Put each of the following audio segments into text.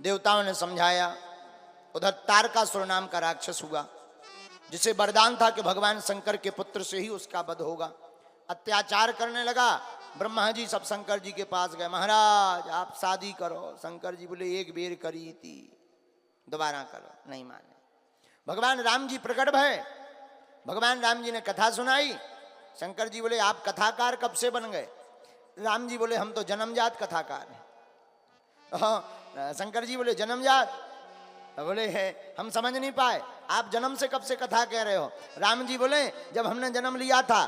देवताओं ने समझाया। उधर तारकासुर नाम का राक्षस हुआ, जिसे वरदान था कि भगवान शंकर के पुत्र से ही उसका वध होगा। अत्याचार करने लगा। ब्रह्मा जी सब शंकर जी के पास गए, महाराज आप शादी करो। शंकर जी बोले एक बेर करी थी, दोबारा करो। नहीं माने। भगवान राम जी प्रकट भय। भगवान राम जी ने कथा सुनाई। शंकर जी बोले आप कथाकार कब से बन गए? राम जी बोले हम तो जन्मजात कथाकार हैं। शंकर जी बोले जन्मजात? बोले है हम समझ नहीं पाए, आप जन्म से कब से कथा कह रहे हो? राम जी बोले जब हमने जन्म लिया था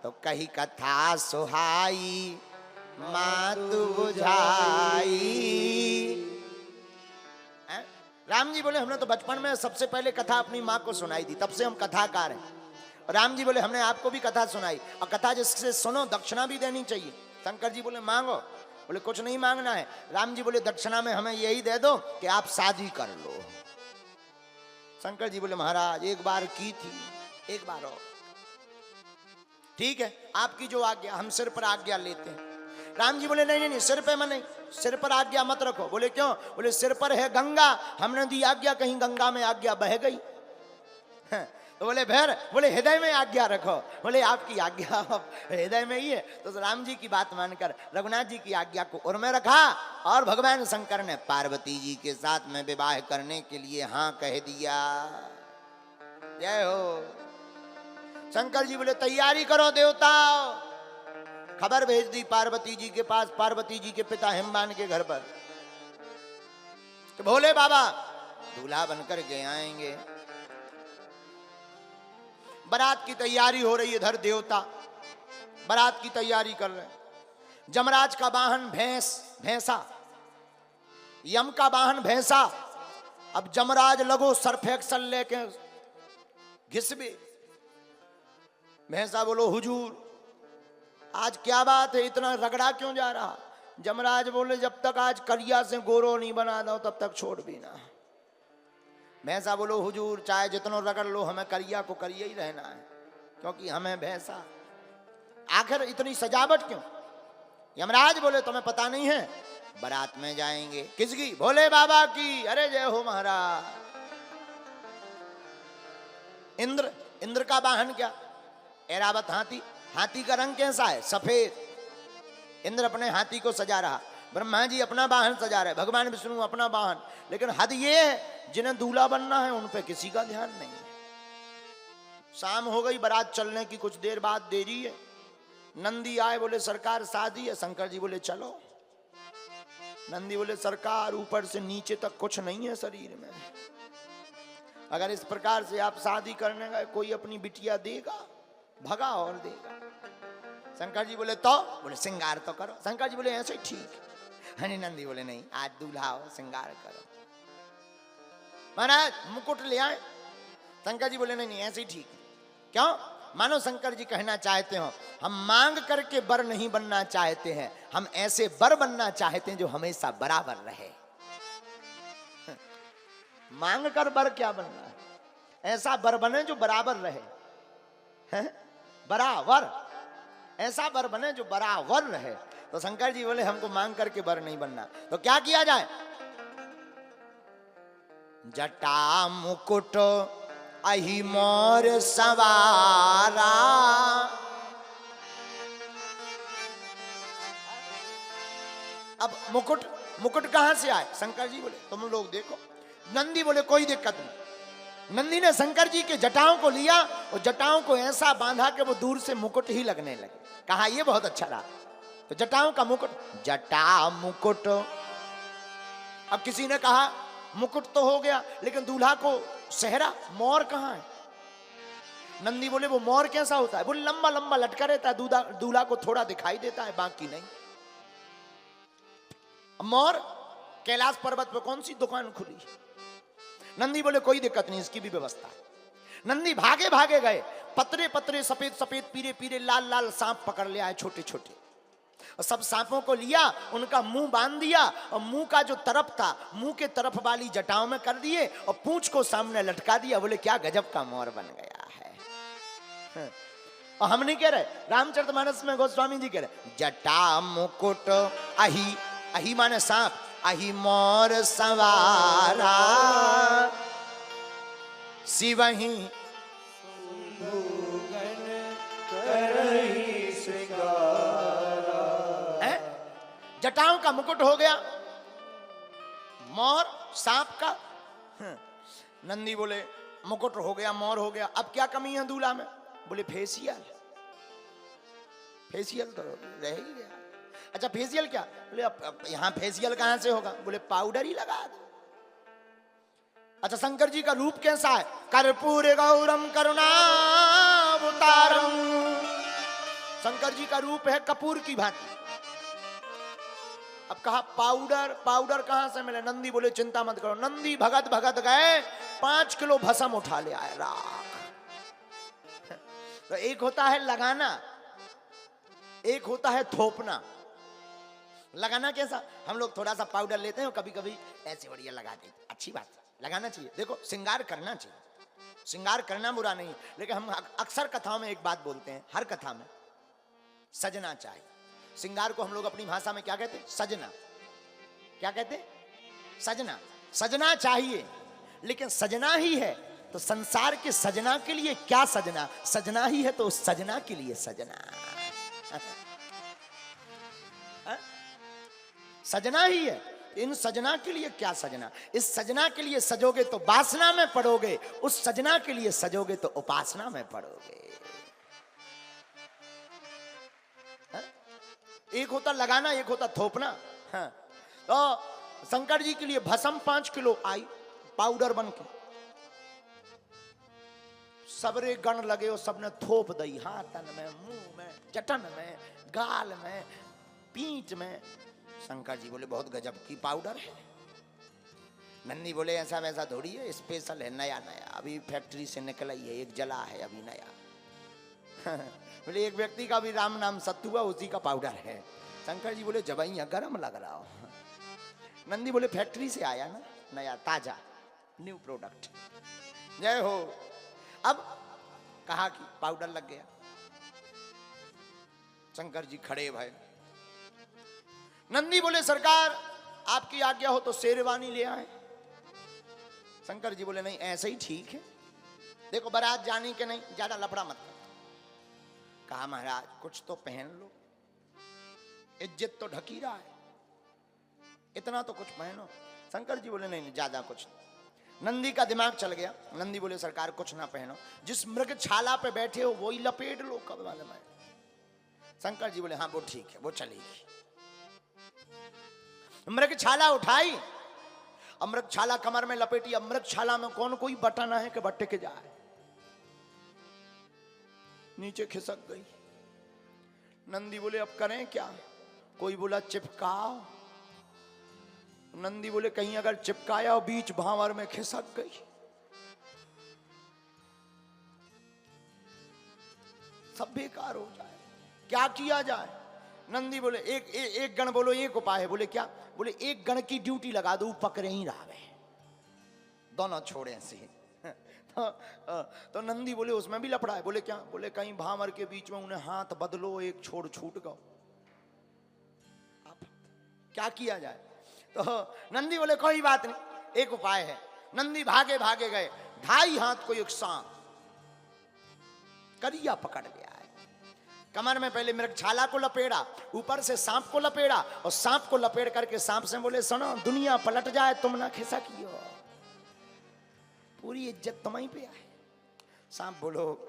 तो कही कथा सुहाई मातु बुझाई। राम जी बोले हमने तो बचपन में सबसे पहले कथा अपनी माँ को सुनाई थी, तब से हम कथाकार हैं। राम जी बोले हमने आपको भी कथा सुनाई, और कथा जिससे सुनो दक्षिणा भी देनी चाहिए। शंकर जी बोले मांगो। बोले कुछ नहीं मांगना है। राम जी बोले दक्षिणा में हमें यही दे दो कि आप शादी कर लो। शंकर जी बोले महाराज एक बार की थी, एक बार और। ठीक है आपकी जो आज्ञा, हम सिर पर आज्ञा लेते हैं। राम जी बोले नहीं नहीं सिर पे मैं नहीं, सिर पर आज्ञा मत रखो। बोले क्यों? बोले सिर पर है गंगा, हमने दी आज्ञा कहीं गंगा में आज्ञा बह गई। तो बोले फिर? बोले हृदय में आज्ञा रखो। बोले आपकी आज्ञा हृदय में ही है। तो राम जी की बात मानकर रघुनाथ जी की आज्ञा को उर में रखा, और भगवान शंकर ने पार्वती जी के साथ में विवाह करने के लिए हाँ कह दिया। जय हो। शंकर जी बोले तैयारी करो देवता। खबर भेज दी पार्वती जी के पास, पार्वती जी के पिता हिमवान के घर पर, कि भोले बाबा दूल्हा बनकर के आएंगे। बारात की तैयारी हो रही है। इधर देवता बारात की तैयारी कर रहे हैं। जमराज का वाहन भैंसा, यम का वाहन भैंसा। अब जमराज लगो सर्फ एक्सल लेके घिसबे। भैंसा बोलो हुजूर आज क्या बात है, इतना रगड़ा क्यों जा रहा? जमराज बोले जब तक आज करिया से गोरो नहीं बना दो तब तक छोड़ भी ना। भैंसा बोलो हुजूर चाहे जितना रगड़ लो, हमें करिया को करिया ही रहना है, क्योंकि हमें भैंसा। आखिर इतनी सजावट क्यों? यमराज बोले तुम्हें पता नहीं है, बारात में जाएंगे। किसकी? भोले बाबा की। अरे जय हो महाराज। इंद्र का वाहन क्या? ऐरावत हाथी। हाथी का रंग कैसा है? सफेद। इंद्र अपने हाथी को सजा रहा, ब्रह्मा जी अपना वाहन सजा रहे, भगवान विष्णु अपना वाहन। लेकिन हद ये है जिन्हें दूल्हा बनना है उन पे किसी का ध्यान नहीं है। शाम हो गई, बारात चलने की कुछ देर बाद देरी है। नंदी आए, बोले सरकार शादी है। शंकर जी बोले चलो। नंदी बोले सरकार ऊपर से नीचे तक कुछ नहीं है शरीर में, अगर इस प्रकार से आप शादी करने गए कोई अपनी बिटिया देगा? भगा और देगा। शंकर जी बोले तो? बोले श्रृंगार तो करो। शंकर जी बोले ऐसे ठीक। हनी नंदी बोले नहीं आज दूल्हा हो, श्रृंगार करो। महाराज मुकुट ले आए। शंकर जी बोले नहीं नहीं ऐसे ही ठीक। क्यों? मानो शंकर जी कहना चाहते हो हम मांग करके बर नहीं बनना चाहते हैं, हम ऐसे बर बनना चाहते हैं जो हमेशा बराबर रहे। मांग कर बर क्या बनना है? ऐसा बर बने जो बराबर रहे। है? बराबर ऐसा बर बने जो बराबर रहे। तो शंकर जी बोले हमको मांग करके बर नहीं बनना। तो क्या किया जाए? जटा मुकुट अहि मोर सवारा, अब मुकुट कहां से आए? शंकर जी बोले तुम लोग देखो। नंदी बोले कोई दिक्कत नहीं। नंदी ने शंकर जी के जटाओं को लिया और जटाओं को ऐसा बांधा कि वो दूर से मुकुट ही लगने लगे। कहा ये बहुत अच्छा रहा। तो जटाओं का मुकुट, जटा मुकुट। अब किसी ने कहा मुकुट तो हो गया, लेकिन दूल्हा को सेहरा मोर कहां है? नंदी बोले वो मोर कैसा होता है? बोले लंबा लंबा लटका रहता है, दूल्हा को थोड़ा दिखाई देता है बाकी नहीं। मोर कैलाश पर्वत पर कौन सी दुकान खुली? नंदी बोले कोई दिक्कत नहीं, इसकी भी व्यवस्था। नंदी भागे भागे गए, पतरे पतरे सफेद सफेद पीरे पीरे लाल लाल सांप पकड़ ले आए, छोटे छोटे। और सब सांपों को लिया, उनका मुंह बांध दिया और मुंह का जो तरफ था मुंह के तरफ वाली जटाओं में कर दिए और पूंछ को सामने लटका दिया। बोले क्या गजब का मोर बन गया है। और हम नहीं कह रहे, रामचरितमानस में गोस्वामी जी कह रहे जटा मुकुट अहि, अहि माने सांप, अहि मोर सवारा शिवही जटाओं का मुकुट हो गया, मोर सांप का। नंदी बोले मुकुट हो गया, मोर हो गया, अब क्या कमी है दूल्हा में? बोले फेशियल। फेशियल तो रह ही गया। अच्छा फेशियल क्या? बोले अब यहां फेशियल कहां से होगा? बोले पाउडर ही लगा दो। अच्छा शंकर जी का रूप कैसा है? कर्पूर गौरम करुणावतारम। शंकर जी का रूप है कपूर की भांति। अब कहा पाउडर, पाउडर कहां से मिले? नंदी बोले चिंता मत करो। नंदी भगत भगत गए, 5 किलो भस्म उठा ले आए, राख। तो एक होता है लगाना, एक होता है थोपना। लगाना कैसा? हम लोग थोड़ा सा पाउडर लेते हैं और कभी कभी ऐसे बढ़िया लगा देते, अच्छी बात है, लगाना चाहिए। देखो श्रृंगार करना चाहिए, श्रृंगार करना बुरा नहीं, लेकिन हम अक्सर कथाओं में एक बात बोलते हैं, हर कथा में सजना चाहिए। श्रृंगार को हम लोग अपनी भाषा में क्या कहते हैं? सजना। क्या कहते हैं? सजना। सजना चाहिए, लेकिन सजना ही है तो संसार के सजना के लिए क्या सजना? सजना ही है तो उस सजना के लिए सजना। सजना ही है, इन सजना के लिए क्या सजना? इस सजना के लिए सजोगे तो वासना में पड़ोगे, उस सजना के लिए सजोगे तो उपासना में पड़ोगे। एक होता लगाना, एक होता थोपना। हाँ। तो शंकर जी के लिए भस्म 5 किलो आई पाउडर बन के, सबरे गण लगे और सबने थोप दई, हाथन में, मुंह में, जटन में, गाल में, पीठ में। शंकर जी बोले बहुत गजब की पाउडर है। नंदी बोले ऐसा वैसा थोड़ी है, स्पेशल है, नया नया, अभी फैक्ट्री से निकला ही है, एक जला है अभी नया। बोले एक व्यक्ति का भी राम नाम सत्तू हुआ, उसी का पाउडर है। शंकर जी बोले जबैया गरम लग रहा हो। नंदी बोले फैक्ट्री से आया ना, नया ताजा न्यू प्रोडक्ट, जय हो। अब कहा कि पाउडर लग गया। शंकर जी खड़े भाई। नंदी बोले सरकार आपकी आज्ञा हो तो शेरवानी ले आए। शंकर जी बोले नहीं ऐसे ही ठीक है, देखो बारात जाने के नहीं, ज्यादा लफड़ा मत कर। कहा महाराज कुछ तो पहन लो, इज्जत तो ढकी रहा है, इतना तो कुछ पहनो। शंकर जी बोले नहीं ज्यादा कुछ। नंदी का दिमाग चल गया। नंदी बोले सरकार कुछ ना पहनो, जिस मृग छाला पे बैठे हो वही लपेट लो कब वाले में। शंकर जी बोले हाँ वो ठीक है, वो चलेगी। मृग छाला उठाई, अमृत छाला कमर में लपेटी। अमृत छाला में कौन कोई बटन है कि बट्टे के जाए, नीचे खिसक गई। नंदी बोले अब करें क्या? कोई बोला चिपकाओ। नंदी बोले कहीं अगर चिपकाया और बीच भांवर में खिसक गई, सब बेकार हो जाए, क्या किया जाए? नंदी बोले एक गण बोलो एक उपाय है। बोले क्या? बोले एक गण की ड्यूटी लगा दो, पकड़े ही रहे, दोनों छोड़े से। तो नंदी बोले उसमें भी लफड़ा है। बोले क्या? बोले कहीं भांवर के बीच में उन्हें हाथ बदलो, एक छोड़ छूट गो, क्या किया जाए? तो नंदी बोले कोई बात नहीं, एक उपाय है। नंदी भागे भागे गए, 2.5 हाथ को एक सांप करिया पकड़ लिया है। कमर में पहले मृग छाला को लपेड़ा, ऊपर से सांप को लपेड़ा, और सांप को लपेट करके सांप से बोले सुनो दुनिया पलट जाए तुम ना खिसकियो, पूरी इज्जत तुम्हीं पे आए। सांप बोलो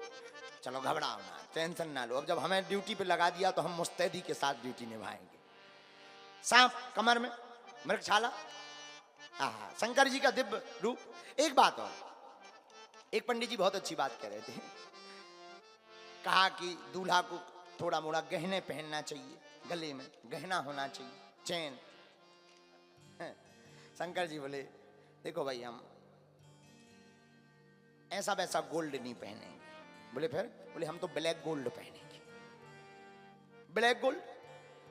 चलो घबराओ ना, टेंशन ना लो, अब जब हमें ड्यूटी पे लगा दिया तो हम मुस्तैदी के साथ ड्यूटी निभाएंगे। सांप कमर में, मृग छाला, शंकर जी का दिव्य रूप। एक बात और, एक पंडित जी बहुत अच्छी बात कह रहे थे, कहा कि दूल्हा को थोड़ा मोड़ा गहने पहनना चाहिए, गले में गहना होना चाहिए, चैन। शंकर जी बोले देखो भाई हम ऐसा वैसा गोल्ड नहीं पहनेंगे। बोले फिर? बोले हम तो ब्लैक गोल्ड पहनेंगे। Black gold?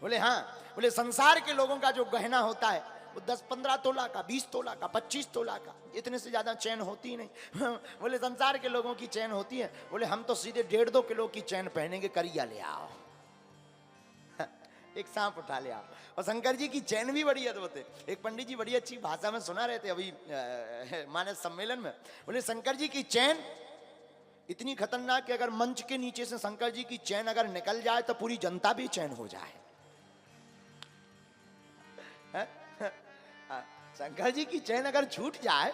बोले हाँ। बोले संसार के लोगों का जो गहना होता है वो 10-15 तोला का, 20 तोला का, 25 तोला का, इतने से ज्यादा चैन होती ही नहीं। बोले संसार के लोगों की चैन होती है। बोले हम तो सीधे 1.5-2 किलो की चैन पहनेंगे, करिया ले आओ। एक सांप उठा लिया। और शंकर जी की चैन भी बड़ी अद्भुत है। एक पंडित जी बड़ी अच्छी भाषा में सुना रहे थे अभी मानस सम्मेलन में, बोले शंकर जी की चैन इतनी खतरनाक कि अगर मंच के नीचे से शंकर जी की चैन अगर निकल जाए तो पूरी जनता भी चैन हो जाए। शंकर जी की चैन अगर छूट जाए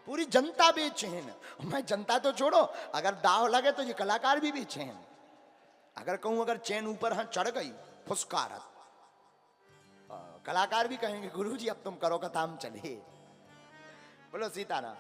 पूरी जनता बेचैन। मैं जनता तो छोड़ो, अगर दाव लगे तो ये कलाकार भी बेचैन। अगर कहूं अगर चैन ऊपर हाँ चढ़ गई फुसकारत, कलाकार भी कहेंगे गुरुजी अब तुम करो कथा हम चले। बोलो सीताराम।